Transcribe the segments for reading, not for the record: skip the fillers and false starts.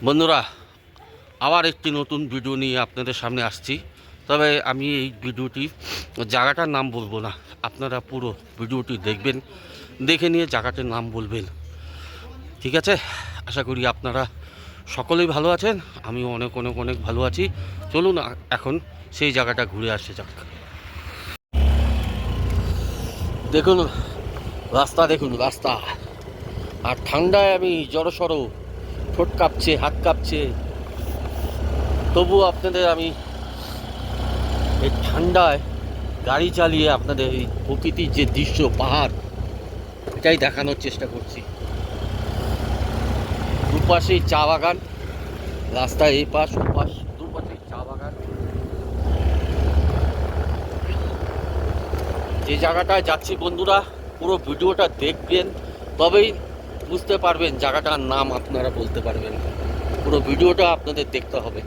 বন্ধুরা, আবার একটি নতুন ভিডিও নিয়ে আপনাদের সামনে আসছি। তবে আমি এই ভিডিওটি জায়গাটার নাম বলবো না, আপনারা পুরো ভিডিওটি দেখবেন, দেখে নিয়ে জায়গাটার নাম বলবেন। ঠিক আছে? আশা করি আপনারা সকলেই ভালো আছেন, আমিও অনেক অনেক অনেক ভালো আছি। চলুন এখন সেই জায়গাটা ঘুরে আসে যাক। দেখুন রাস্তা, দেখুন রাস্তা, আর ঠান্ডায় আমি জড়সড়, ঠোঁট কাঁপছে, হাত কাঁপছে, তবুও আপনাদের আমি এই ঠান্ডায় গাড়ি চালিয়ে আপনাদের এই প্রকৃতির যে দৃশ্য, পাহাড়, এটাই দেখানোর চেষ্টা করছি। দুপাশেই চা বাগান, রাস্তায় এই পাশ ও পাশ দুপাশেই চা বাগান। যে জায়গাটায় যাচ্ছি বন্ধুরা, পুরো ভিডিওটা দেখবেন, তবেই বুঝতে পারবেন জায়গাটার নাম আপনারা বলতে পারবেন। পুরো ভিডিওটা আপনাদের দেখতে হবে।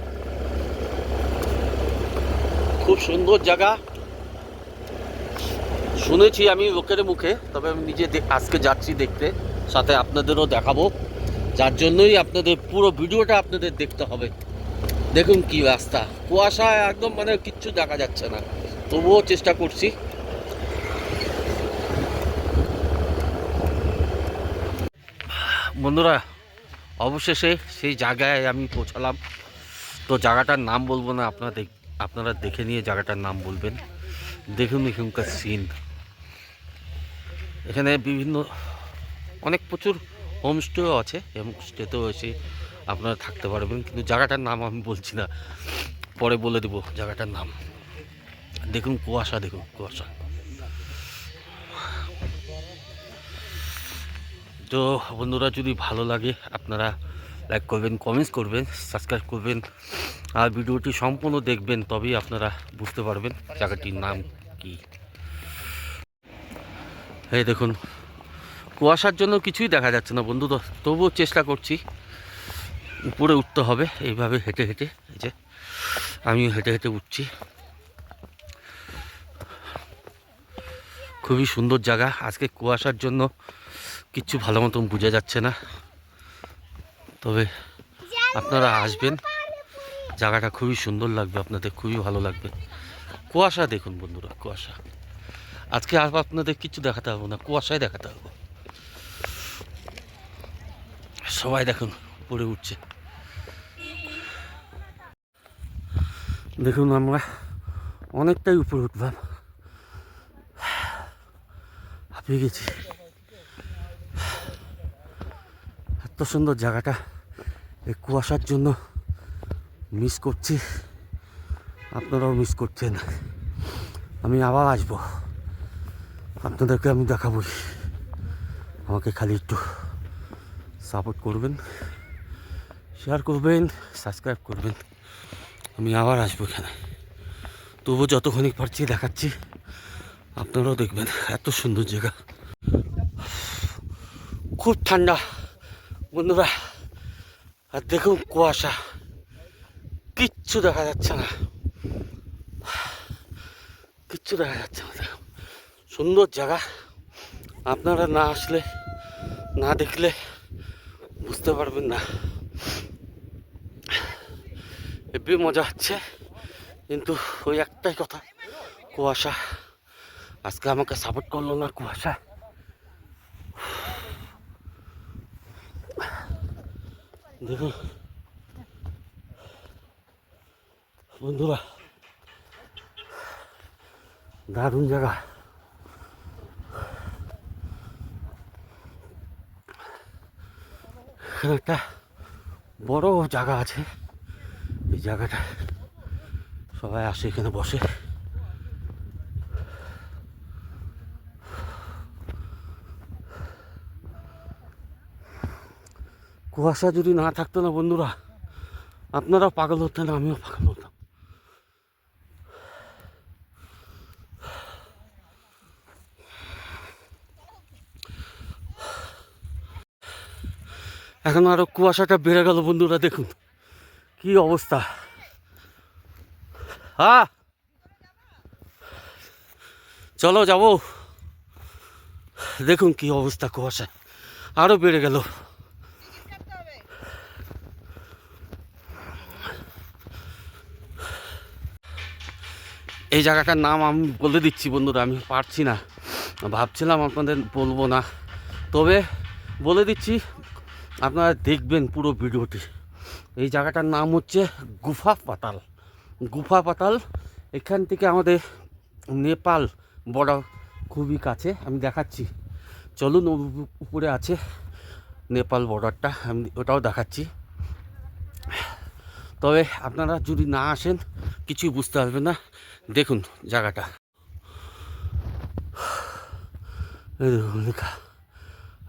খুব সুন্দর জায়গা, শুনেছি আমি লোকের মুখে, তবে আমি নিজে আজকে যাচ্ছি দেখতে, সাথে আপনাদেরও দেখাবো। যার জন্যই আপনাদের পুরো ভিডিওটা আপনাদের দেখতে হবে। দেখুন কি রাস্তা, কুয়াশা একদম, মানে কিচ্ছু দেখা যাচ্ছে না, তবুও চেষ্টা করছি। বন্ধুরা, অবশেষে সেই জায়গায় আমি পৌঁছালাম। তো জায়গাটার নাম বলবো না, আপনারা দেখে নিয়ে জায়গাটার নাম বলবেন। দেখুন এখানকার সিন, এখানে বিভিন্ন প্রচুর হোমস্টেও আছে, হোমস্টেতেও এসে আপনারা থাকতে পারবেন, কিন্তু জায়গাটার নাম আমি বলছি না, পরে বলে দেবো জায়গাটার নাম। দেখুন কুয়াশা, দেখুন কুয়াশা। তো বন্ধুরা, যদি ভালো লাগে আপনারা লাইক করবেন, কমেন্টস করবেন, সাবস্ক্রাইব করবেন, আর ভিডিওটি সম্পূর্ণ দেখবেন, তবেই আপনারা বুঝতে পারবেন জায়গাটির নাম কি। এই দেখুন, কুয়াশার জন্য কিছুই দেখা যাচ্ছে না বন্ধু, তবুও চেষ্টা করছি। উপরে উঠতে হবে এইভাবে হেঁটে হেঁটে, এই যে আমিও হেঁটে হেঁটে উঠছি। খুবই সুন্দর জায়গা, আজকে কুয়াশার জন্য কিচ্ছু ভালো মতন বোঝা যাচ্ছে না, তবে আপনারা আসবেন, জায়গাটা খুবই সুন্দর লাগবে, আপনাদের খুবই ভালো লাগবে। কুয়াশা দেখুন বন্ধুরা, কুয়াশা। আজকে আর আপনাদের কিছু দেখাতে হবে না, কুয়াশায় দেখাতে হবে। সবাই দেখুন উপরে উঠছে। দেখুন আমরা অনেকটাই উপরে উঠলাম, হাঁপিয়ে গেছি। এত সুন্দর জায়গাটা এই কুয়াশার জন্য মিস করছি, আপনারাও মিস করছেন। আমি আবার আসবো, আপনাদেরকে আমি দেখাবই। আমাকে খালি একটু সাপোর্ট করবেন, শেয়ার করবেন, সাবস্ক্রাইব করবেন। আমি আবার আসবো এখানে, তবু যতক্ষণই পারছি দেখাচ্ছি, আপনারাও দেখবেন। এত সুন্দর জায়গা, খুব ঠান্ডা বন্ধুরা, আর দেখুন কুয়াশা, কিচ্ছু দেখা যাচ্ছে না, কিচ্ছু দেখা যাচ্ছে না। সুন্দর জায়গা, আপনারা না আসলে, না দেখলে বুঝতে পারবেন না। হেবি মজা হচ্ছে, কিন্তু ওই একটাই কথা, কুয়াশা আজকে আমাকে সাপোর্ট করলো না। কুয়াশা দেখুন বন্ধুরা, দারুণ জায়গা। এখানে একটা বড় জায়গা আছে, এই জায়গাটা সবাই আসে, এখানে বসে। কুয়াশা যদি না থাকতো না বন্ধুরা, আপনারাও পাগল হতেন, আমিও পাগল হতাম। এখন আরো কুয়াশাটা বেড়ে গেল বন্ধুরা, দেখুন কি অবস্থা। হ্যাঁ চলো যাবো। দেখুন কি অবস্থা, কুয়াশা আরো বেড়ে গেল। এই জায়গাটার নাম আমি বলে দিচ্ছি বন্ধুরা, আমি পারছি না, ভাবছিলাম আপনাদের বলবো না, তবে বলে দিচ্ছি, আপনারা দেখবেন পুরো ভিডিওটি। এই জায়গাটার নাম হচ্ছে গুফা পাতাল। গুফা পাতাল, এখান থেকে আমাদের নেপাল বর্ডার খুবই কাছে, আমি দেখাচ্ছি, চলুন উপরে আছে নেপাল বর্ডারটা, আমি ওটাও দেখাচ্ছি। তবে আপনারা যদি না আসেন কিছুই বুঝতে পারবেন না, দেখুন জায়গাটা, এই দেখুন লেখা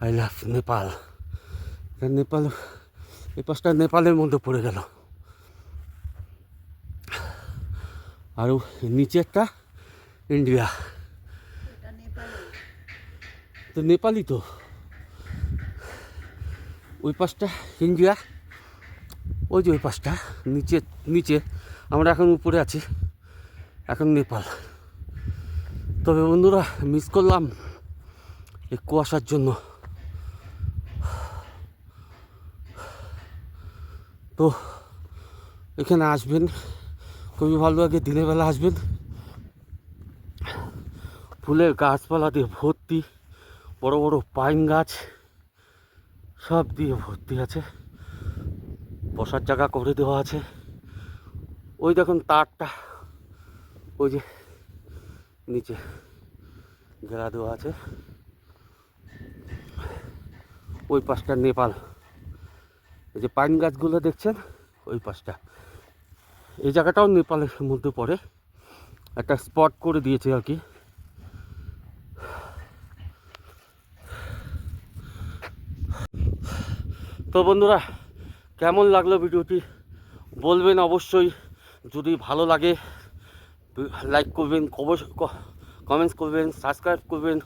আই লাভ নেপাল। নেপাল, এই পাশটা নেপালের মধ্যে পড়ে গেল, আর নিচে একটা ইন্ডিয়া, তো নেপালি তো, ওই পাশটা ইন্ডিয়া, ওই যে ওই পাশটা নিচে নিচে, আমরা এখন উপরে আছি, এখন নেপাল। তবে বন্ধুরা মিস করলাম এই কুয়াশার জন্য। তো এখানে আসবেন, খুবই ভালো লাগে, দিনের বেলা আসবেন, ফুলের গাছপালা দিয়ে ভর্তি, বড় বড় পাইন গাছ সব দিয়ে ভর্তি আছে, বসার জায়গা করে দেওয়া আছে। ওই দেখুন তারটা, ওই যে নিচে ঘেরা দেওয়া আছে, ওই পাশটা নেপাল, এই যে পাইন গাছগুলো দেখছেন ওই পাশটা, এই জায়গাটাও নেপালের মধ্যে পড়ে, একটা স্পট করে দিয়েছে আর কি। তো বন্ধুরা কেমন লাগলো ভিডিওটি বলবেন অবশ্যই, যদি ভালো লাগে লাইক করবেন, কমেন্টস করবেন, সাবস্ক্রাইব করবেন,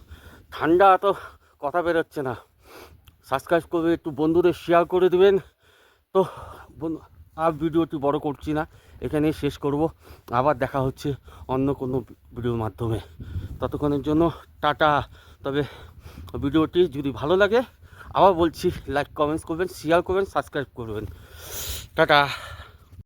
ঠান্ডা তো কথা বেরোচ্ছে না, সাবস্ক্রাইব করবে, একটু বন্ধুদের শেয়ার করে দেবেন। তো আর ভিডিওটি বড় করছি না, এখানেই শেষ করব, আবার দেখা হচ্ছে অন্য কোনো ভিডিওর মাধ্যমে, ততক্ষণের জন্য টাটা। তবে ভিডিওটি যদি ভালো লাগে আবার বলছি, লাইক কমেন্টস করবেন, শেয়ার করবেন, সাবস্ক্রাইব করবেন, টাটা।